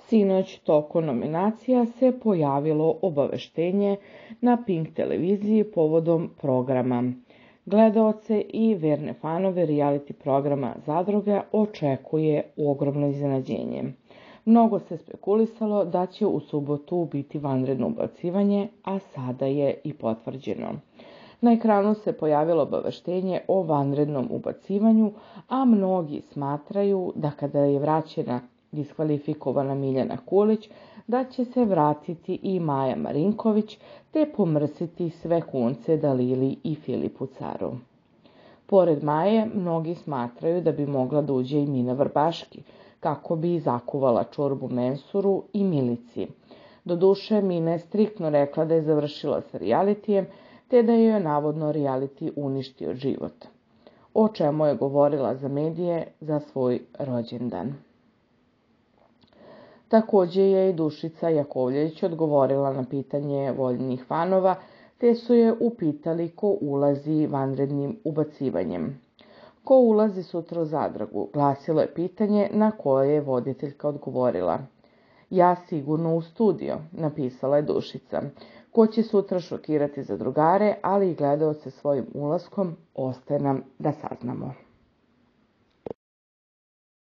Sinoć tokom nominacija se pojavilo obaveštenje na Pink televiziji povodom programa. Gledaoce i verne fanove reality programa Zadruga očekuje ogromno iznenađenje. Mnogo se spekulisalo da će u subotu biti vanredno ubacivanje, a sada je i potvrđeno. Na ekranu se pojavilo obaveštenje o vanrednom ubacivanju, a mnogi smatraju da kada je vraćena diskvalifikovana Miljana Kulić, da će se vratiti i Maja Marinković, te pomrsiti sve kunce Dalili i Filipu Caru. Pored Maje, mnogi smatraju da bi mogla da uđe i Mina Vrbaški, kako bi zakuvala čorbu Mensuru i Milici. Doduše, Mina je striktno rekla da je završila sa rejalitijem, te da joj je navodno reality uništio život, o čemu je govorila za medije za svoj rođendan. Također je i Dušica Jakovljević odgovorila na pitanje voljnih fanova, te su je upitali ko ulazi vanrednim ubacivanjem. Ko ulazi sutra u Zadrugu, glasilo je pitanje na koje je voditeljka odgovorila. Ja sigurno u studio, napisala je Dušica. Ko će sutra šokirati zadrugare, ali i gledaoce svojim ulaskom, ostaje nam da saznamo.